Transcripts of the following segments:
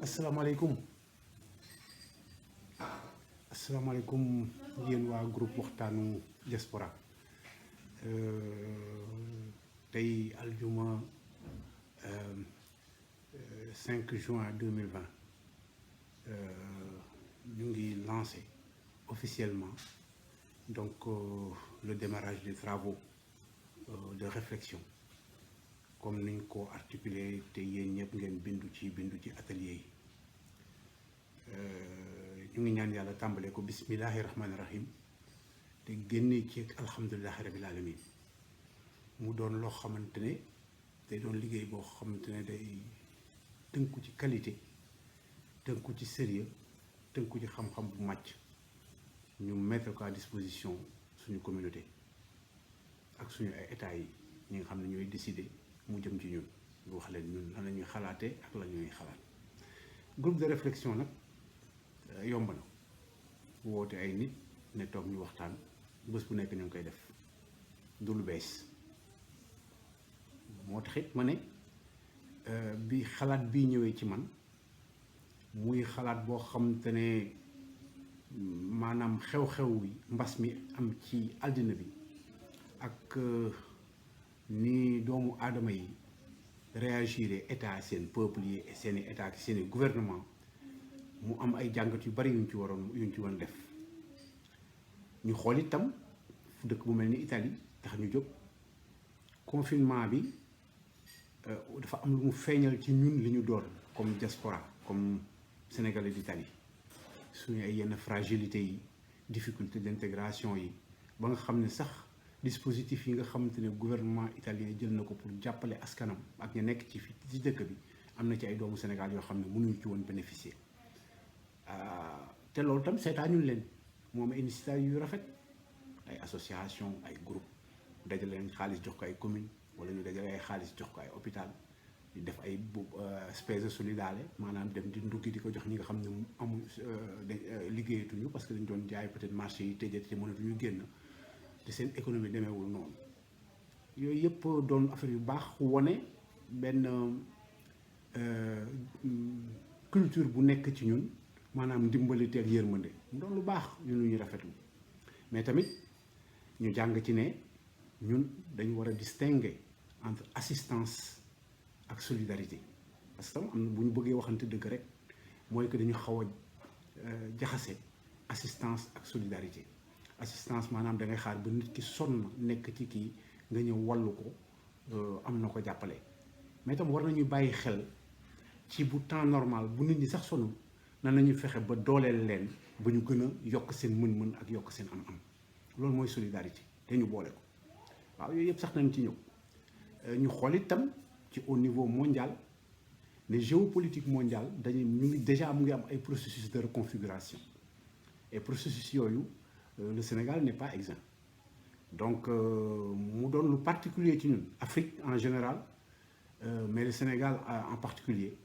asalaamaaleykum asalaamaaleykum yéen waa groupe waxtaanu diaspora tey aljuma 5 juin 2020 ñu ngi lancé officiellement donc le démarrage des travaux de réflexion comme niñ ko articulé te yéen ñëpp ngeen bindu ci atelier yi ñu ngi ñaan yàlla tàmbalee ko bismillahi rahmaani rahim te génnee ci alhamdulilahi rabil alamin mu doon loo xamante ne day doon liggéey boo xamante ne day tënku ci qualité tënku ci sérieux tënku ci xam-xam bu màcc ñu mettre ko à disposition suñu communauté ak suñu ay états yi ñi nga xam ne ñooy décider mu jëm ci ñun ñu wax leen ñun lan la ñuy xalaatee ak la ñuy xalaat groupe de réflexion nag yomb na woote ay nit ne toog ñu waxtaan bés bu nekk ñu ngi koy def du lu bees moo taxit ma ne bi xalaat bii ñëwee ci man muy xalaat boo xamante ne maanaam xew-xew yi mbas mi am ci àddina bi ak ni doomu aadama yi réagir état seen peuple yi seen i état seen i gouvernement mu am ay jàngat yu bari yuñ ci waroon def ñu xool itam dëkk bu mel ni Italie tax ñu jóg confinement bi dafa am lu mu feeñal ci ñun li ñu doon comme diaspora comme sénégalais d'Italie suñu ay yenn fragilité yi difficulté d'intégration yi ba nga xam ne sax dispositif yi nga xamante ne gouvernement italien jël na ko pour jàppale askanam ak ñu nekk ci dëkk bi am na ci ay doomu Sénégal yoo xam ne mënuñu ci woon bénéficier te loolu tam seetaañul leen moom initiative yu rafet ay association ay groupe dajale leen xaalis jox ko ay commune wala ñu dajale ay xaalis jox ko ay hôpital di def ay spese solidale maanaam dem di nduggi di ko jox ñi nga xam ne amul liggéeyatuñu parce que dañ doon jaay peut-être marché yi tëjee te mënatuñu génn te seen économie demeewul noonu yooyu yëpp doon affaire yu baax wone benn culture bu nekk ci ñun maanaam ndimbalite ak yërmande mu doon lu baax ñun lu ñu rafetlu mais tamit ñu jàng ci ne ñun dañu war a distinguer entre assistance ak solidarité parce que tam am na bu ñu bëggee waxante dëgg rek mooy que dañu xaw a jaxase assistance ak solidarité assistance maanaam da ngay xaar ba nit ki sonn nekk ci kii nga ñëw wallu ko am na ko jàppale mais tam war nañu bàyyi xel ci bu temps normal bu nit ñi sax sonn nan nañu fexe ba dooleel leen ba ñu gën a yokk seen mën-mën ak yokk seen am-am loolu mooy solidarité te ñu boole ko waaw yooyu yëpp sax nañ ci ñëw ñu xool itam ci au niveau mondial les géopolitique mondial dañuy ñu ngi déjà mu ngi am ay processus de reconfiguration et processus yooyu le Sénégal n'est pas exempt donc mu doon lu particulier ci ñun Afrique en général mais le Sénégal en particulier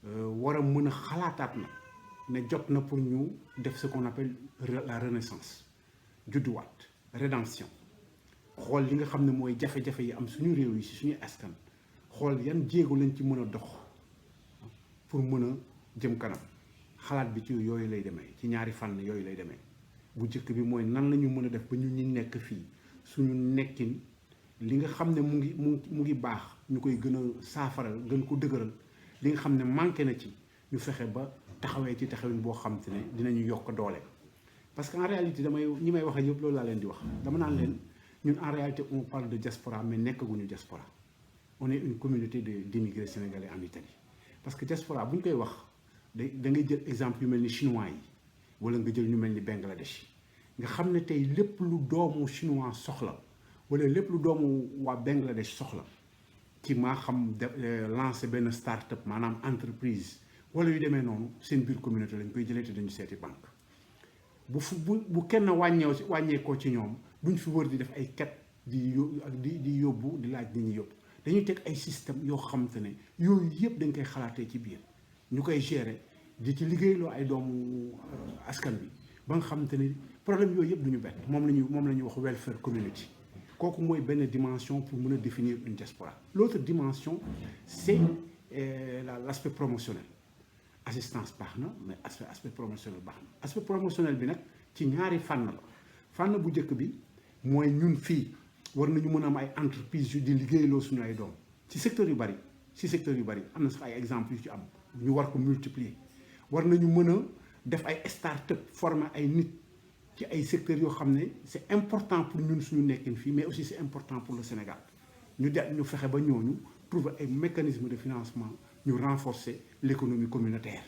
war a mën a xalaataat na ne jot na pour ñu def ce qu'on appelle la renaissance judduwaat rédemption xool li nga xam ne mooy jafe-jafe yi am suñu réew yi si suñu askan xool yan jéego lañ ci mën a dox pour mën a jëm kanam xalaat bi ci yooyu lay demee ci ñaari fànn yooyu lay demee bu njëkk bi mooy nan la ñu mën a def ba ñu ñi nekk fii suñu nekkin li nga xam ne mu ngi baax ñu koy gën a saafaral gën ko dëgëral li nga xam ne manqué na ci ñu fexe ba taxawee ci taxawin boo xam te ne dinañu yokk doole parce que en réalité ñi may wax yëpp loolu laa leen di wax dama naan leen ñun en réalité on parle de diaspora mais nekkaguñu diaspora on est une communauté d'immigrés sénégalais en Italie parce que diaspora bu ñu koy wax da ngay jël exemple yu mel ni chinois yi wala nga jël ñu mel ni Bangladesh nga xam ne tey lépp lu doomu chinois soxla wala lépp lu doomu waa Bangladesh soxla ci maa xam lancer benn start-up maanaam entreprise wala yu demee noonu seen biir communauté lañ koy jëlee te dañu seeti banque bu kenn wàññeekoo ci ñoom duñ fi wër di def ay ket di yóbbu di laaj nit ñi yóbbu dañuy teg ay système yoo xamante ne yooyu yëpp dañ koy xalaatee ci biir ñu koy gérer di ci liggéeyloo ay doomu askan bi ba nga xamante ne problème yooyu yëpp duñu bett moom la ñuy wax welfare community kooku mooy benn dimension pour mën a définir une diaspora l'autre dimension c'est l'aspect promotionnel assistance baax na mais aspect promotionnel baax na aspect promotionnel bi nag ci ñaari fànn la fànn bu njëkk bi mooy ñun fii war nañu mën a am ay entreprise yu di liggéeyloo suñu ay doom ci secteur yu bari am na sax ay exemples yu ci am ñu war ko multiplier war nañu mën a def ay start-up former ay nit ci ay secteurs yoo xam ne c'est important pour ñun suñu nekkin fii mais aussi c'est important pour le Sénégal ñu fexe ba ñooñu trouver ay mécanismes de financement ñu renforcer l'économie communautaire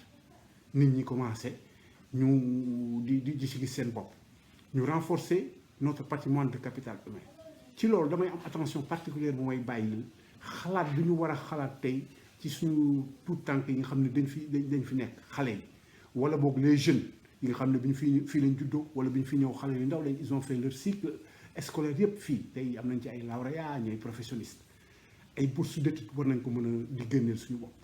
nit ñi commencé ñu di ci gis seen bopp ñu renforcer notre patrimoine de capital humain ci loolu damay am attention particulière bu may bàyyil xalaat bi ñu war a xalaat tey ci suñu tout tànk yi nga xam ne dañ fi nekk xale yi wala boog les jeunes yi nga xam ne bi ñu fii lañ juddoo wala bi ñu fi ñëw xale yu ndaw lañ ils ont fait leur cycle scolaire yëpp fii tey am nañ ci ay lauréats ñooy professionnalistes ay bourses d'études war nañ ko mën a di génneel suñu bopp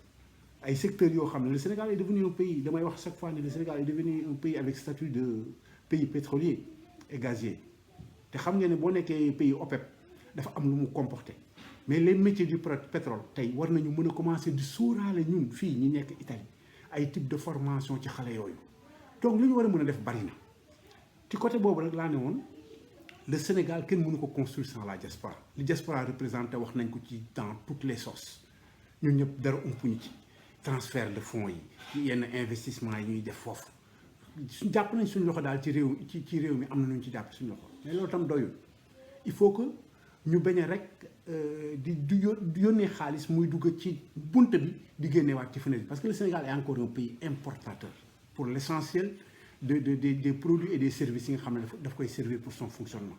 ay secteurs yoo xam ne le Sénégal est devenu un pays damay wax chaque fois ne le Sénégal est devenu un pays avec statut de pays pétrolier et gazier te xam nga ne boo nekkee pays OPEP dafa am lu mu comporté mais les métiers du pétrole tey war nañu mën a commencer di sóoraale ñun fii ñi nekk Italie ay type de formation ci xale yooyu donc li ñu war a mën a def bari na ci côté boobu rek laa ne woon le Sénégal kenn mënu ko construire sans la diaspora li diaspora représenté wax nañ ko ci dans toutes les sauces ñun ñëpp dara umpuñu ci transfert de fonds yi yenn investissement yi ñuy def foofu jàpp nañ suñu loxo daal ci réew mi am na ñu ci jàpp suñu loxo mais loolu tam doyul il faut que ñu bañ a rek di yónnee xaalis muy dugg ci bunt bi di génneewaat ci fenêtre bi parce que le Sénégal est encore un pays importateur pour l'essentiel des produits et des services yi nga xam ne daf koy servir pour son fonctionnement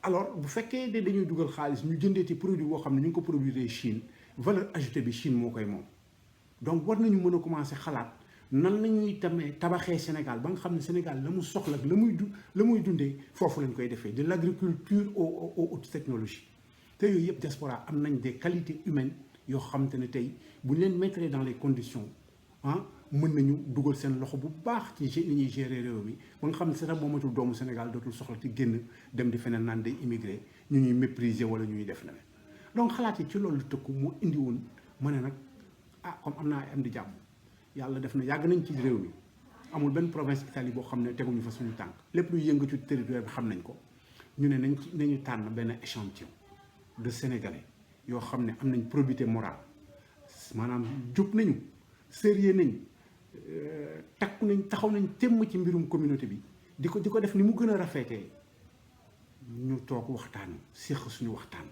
alors bu fekkee de dañuy dugal xaalis ñu jëndee ci produit boo xam ne ñu ngi ko produire Chine valeur ajoutée bi Chine moo koy moom donc war nañu mën a commencer xalaat nan la ñuy tabaxee Sénégal ba nga xam ne Sénégal la mu soxla ak la muy dundee foofu lañ koy defee de l'agriculture aux hautes technologies te yooyu yëpp diaspora am nañ des qualités humaines yoo xam te ne tey bu ñu leen mettre dans les conditions mën nañu dugal seen loxo bu baax ci ni ñuy gérer réew mi ba nga xam ne sax boo matul doomu Sénégal dootul soxla ci génn dem di feneen naan day immigré ñu ñuy mépriser wala ñuy def leneen donc xalaat yi ci loolu tëkku moo indi woon ma ne nag comme am naa am di jàmm yàlla def na yàgg nañ ci réew mi amul benn province Italie boo xam ne teguñu fa suñu tànk lépp luy yëngu ci territoire bi xam nañ ko ñu ne nañu tànn benn échantillon de Sénégalais yoo xam ne am nañ probité morale maanaam jub nañu sérieux nañ takku nañ taxaw nañ temm ci mbirum communauté bi di ko def ni mu gën a rafetee ñu toog waxtaan séq suñu waxtaan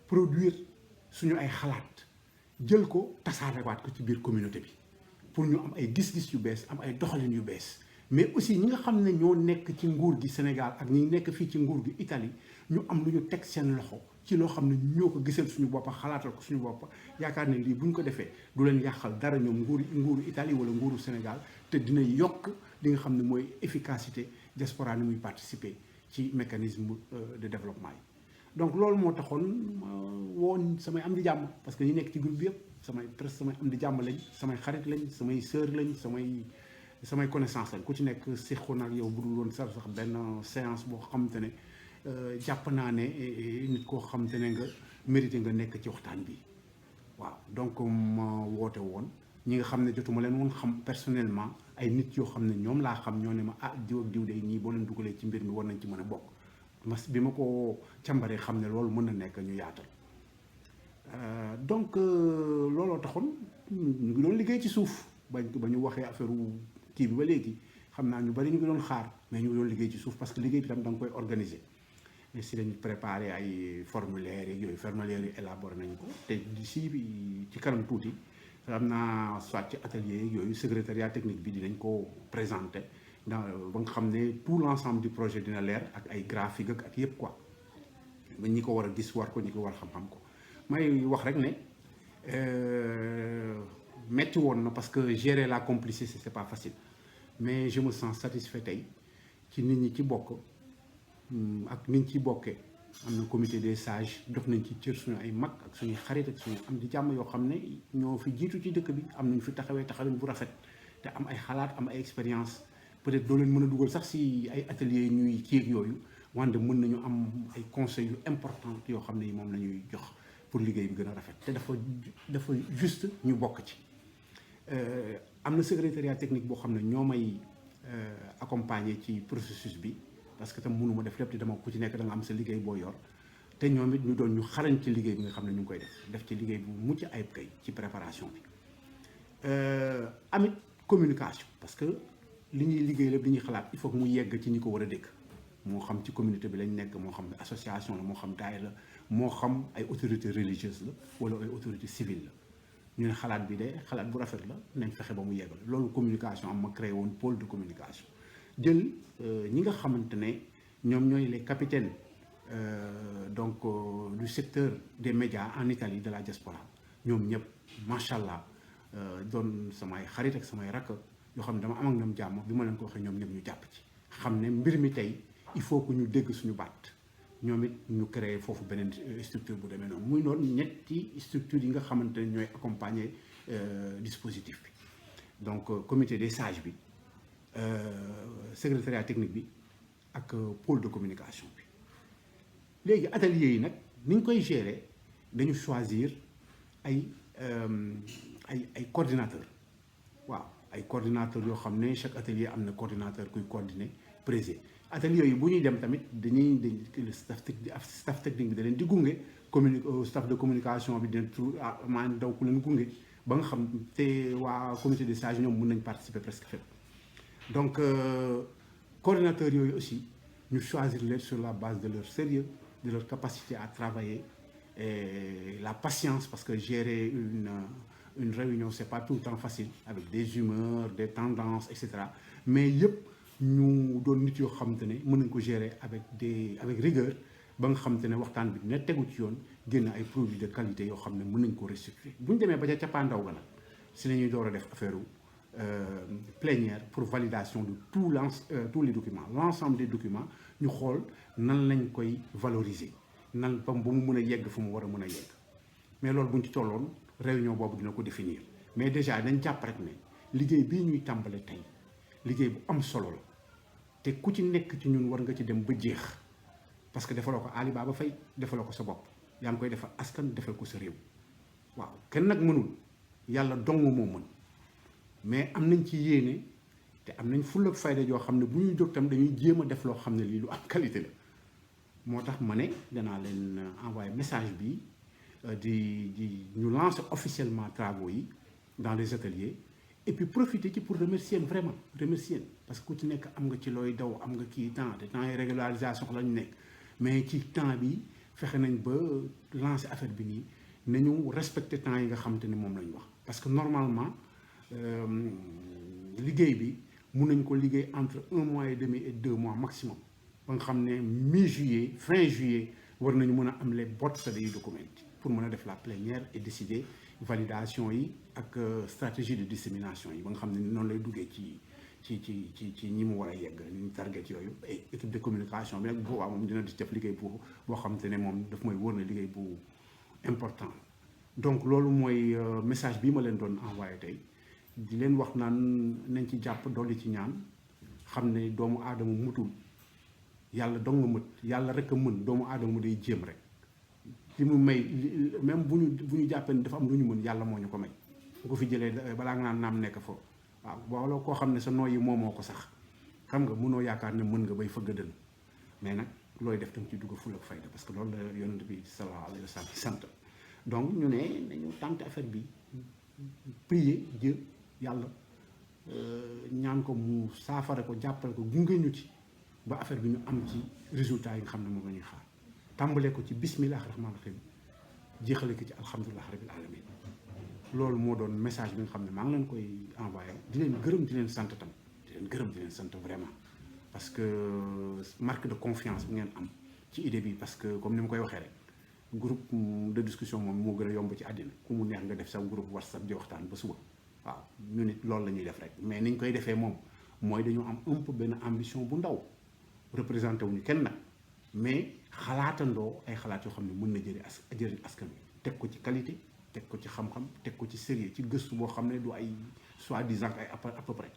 produire suñu ay xalaat jël ko tasaarewaat ko ci biir communauté bi pour ñu am ay gis-gis yu bees am ay doxalin yu bees mais aussi ñi nga xam ne ñoo nekk ci nguur gi Sénégal ak ñi nekk fii ci nguur gi Italie ñu am lu ñu teg seen loxo ci loo xam ne ñoo ko gisal suñu bopp xalaatal ko suñu bopp yaakaar ne lii bu ñu ko defee du leen yàqal dara ñoom nguuru Italie wala nguuru Sénégal te dina yokk li nga xam ne mooy efficacité diaspora ni muy participer ci mécanisme de développement yi. donc loolu moo taxoon woon samay am di jàmm parce que ñi nekk ci groupe bi yëpp samay am di jàmm lañ samay xarit lañ samay sœur lañ samay connaissance lañ ku ci nekk séqoon ak yow bu dul woon sax benn séance boo xamante ne jàpp naa ne nit koo xamante ne nga mérité nga nekk ci waxtaan bi waaw donc ma woote woon ñi nga xam ne jotuma leen woon xam personnellement ay nit yoo xam ne ñoom laa xam ñoo ne ma diw ak diw day ñii boo leen dugalee ci mbir mi war nañ ci mën a bokk bi ma ko càmbaree xam ne loolu mën na nekk ñu yaatal donc looloo taxoon ñu ngi doon liggéey ci suuf ba ñu waxee affaire kii bi ba léegi xam naa ñu bari ñu ngi doon xaar mais ñu ngi doon liggéey ci suuf parce que liggéey bi tam da nga koy organiser mais si dañu préparé ay formulaires yi yooyu formulaires yi élaboré nañu ko te d'ici ci kanam tuuti xam naa soit ci atelier yooyu secrétariat technique bi dinañ ko présenter ba nga xam ne tout l'ensemble du projet dina leer ak ay graphique ak yëpp quoi ba ñi ko war a gis war ko ñi ko war a xam-xam ko may wax rek ne metti woon na parce que gérer la complicité c'est pas facile mais je me sens satisfait tey ci nit ñi ci bokk ak nit ñi ci bokkee am na comité des sages dox nañ ci cër suñu ay mag ak suñuy xarit ak suñu am di jàmm yoo xam ne ñoo fi jiitu ci dëkk bi am nañ fi taxawin bu rafet te am ay xalaat am ay expérience peut-être doo leen mën a dugal sax si ay ateliers ñuy kii ak yooyu wante mën nañu am ay conseils yu important yoo xam ne moom la ñuy jox pour liggéey bi gën a rafet te dafa juste ñu bokk ci am na secrétariat technique boo xam ne ñoo may accompagner ci processus bi parce que tam mënuma def lépp te dama ku ci nekk da nga am sa liggéey boo yor te ñoom it ñu doon ñu xarañ ci liggéey bi nga xam ne ñu ngi koy def ci liggéey bu mucc ayib kay ci préparation bi amit communication parce que li ñuy liggéey lépp li ñuy xalaat il faut que mu yegg ci ñi ko war a dégg moo xam ci communauté bi lañ nekk moo xam association la moo xam daayira la moo xam ay autorités religieuses la wala ay autorités civiles la ñu ne xalaat bi de xalaat bu rafet la nañ fexe ba mu yeggal loolu communication am ma créé woon pôle de communication jël ñi nga xamante ne ñoom ñooy les capitaines donc du secteur des médias en Italie de la diaspora ñoom ñëpp macha allah doon samay xarit ak samay rakk yoo xam ne dama am ak ñoom jàmm bi ma leen ko waxee ñoom ñëpp ñu jàpp ci xam ne mbir mi tey il faut que ñu dégg suñu baat ñoom it ñu créé foofu beneen structure bu demee noonu muy noonu ñetti structure yi nga xamante ne ñooy accompagner dispositif bi donc comité des sages bi secrétariat technique bi ak pôle de communication bi léegi atelier yi nag ni ñu koy gérer dañu choisir ay coordinateurs waaw ay coordinateurs yoo xam ne chaque atelier am na coordinateur kuy coordonner présider atelier yi bu ñuy dem tamit dañuy staff technique bi da leen di gunge staff de communication bi dina maa daw ku leen gunge ba nga xam te waa comité des sages ñoom mën nañ participer presque fépp donc coordinateurs yooyu aussi ñu choisir leen sur la base de leur sérieux de leur capacité à travailler et la patience parce que gérer une réunion c'est pas tout le temps facile avec des humeurs des tendances etc mais yëpp ñu doon nit yoo xamante ne mën nañ ko gérer avec rigueur ba nga xamante ne waxtaan bi dina tegu ci yoon génn ay produits de qualité yoo xam ne mën nañ ko restituer bu ñu demee ba ca cappaandaw ga nag si la ñuy door a def affaire plénière pour validation de tous les documents l'ensemble des documents ñu xool nan lañ koy valoriser nan ba mu mën a yegg fu mu war a mën a yegg mais loolu bu ñu ci tolloon réunion boobu dina ko définir mais déjà dañ jàpp rek ne liggéey bii ñuy tàmbale tey liggéey bu am solo la te ku ci nekk ci ñun war nga ci dem ba jeex parce que defaloo ko Ali Baba Faye defaloo ko sa bopp yaa ngi koy defal askan defal ko sa réew waaw kenn nag mënul yàlla dong moo mën mais am nañ ci yéene te am nañ fulla ak fayda joo xam ne bu ñuy jóg tam dañuy jéem a def loo xam ne lii lu am qualité la moo tax ma ne danaa leen envoyer message bi di ñu lancer officiellement travaux yi dans les ateliers et puis profiter ci pour remercier vraiment remercier parce que ku ci nekk am nga ci looy daw am nga kii temps te temps yi régularisation lañu nekk mais ci temps bi fexe nañ ba lancer affaire bi nii nañu respecter temps yi nga xamante ne moom lañ wax parce que normalement liggéey bi mun nañ ko liggéey entre 1 mois et demi et 2 mois maximum ba nga xam ne mi-juillet fin juillet war nañu mën a am les bozze des documents pour mën a def la plénière et décider validation yi ak stratégie de dissémination yi ba nga xam ne noonu lay duggee ci ñi mu war a yegg ñu target yooyu et équipe de communication bi nag boobaa moom dina di def liggéey boo xamante ne moom daf mooy wóor na liggéey bu important donc loolu mooy message bi ma leen doon envoyé tey di leen wax naan nañ ci jàpp dolli ci ñaan xam ne doomu aadama mutul yàlla dong nga mët yàlla rek a mën doomu aadama mu day jéem rek li mu may même bu ñu jàppee ne dafa am lu ñu mën yàlla moo ñu ko may bu ko fi jëlee balaa nga naan naam nekk fa waaw wala koo xam ne sa nooyi moomoo ko sax xam nga mënoo yaakaar ne mën nga bay fëgg dënn mais nag looy def tam ci dugg ful ak fayda parce que loolu la yonent bi sallallahu alayhi wa sallam sant donc ñu ne nañu tenter affaire bi prier Dieu yàlla ñaan ko mu saafara ko jàppale ko gunge ñu ci ba affaire bi ñu am ci résultat yi nga xam ne moom la ñuy xaar tàmbalee ko ci bismillah rahmaani rahim jeexale ko ci alhamdulilah rabbil alamin loolu moo doon message bi nga xam ne maa ngi leen koy envoyé di leen gërëm di leen sant tam di leen gërëm di leen sant vraiment parce que marque de confiance bi ngeen am ci idée bi parce que comme ni ma koy waxee rek groupe de discussion moom moo gën a yomb ci àddina ku mu neex nga def sa groupe WhatsApp di waxtaan ba suba waaw ñu nit loolu la ñuy def rek mais niñ koy defee moom mooy dañu am un peu benn ambition bu ndaw représenté wuñu kenn nag mais xalaatandoo ay xalaat yoo xam ne mën na jëriñ askan wi teg ko ci qualité teg ko ci xam-xam teg ko ci sérieux ci gëstu boo xam ne du ay soi-disant ay à peu près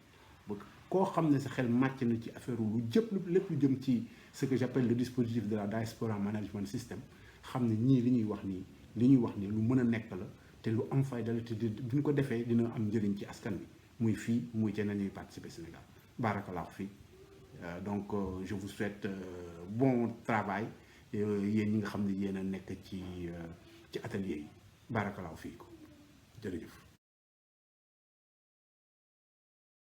ba koo xam ne sa xel màcc na ci affaire lu lépp lu jëm ci ce que j'appelle le dispositif de la diaspora management system xam ne ñii li ñuy wax nii lu mën a nekk la te lu am fayda la te duñ ko defee dina am njëriñ ci askan wi muy fii muy ca nañuy participer Sénégal barakallahu fii donc je vous souhaite bon travail yéen ñi nga xam ne yéen a nekk ci atelier yi barakallahu fii ko jërëjëf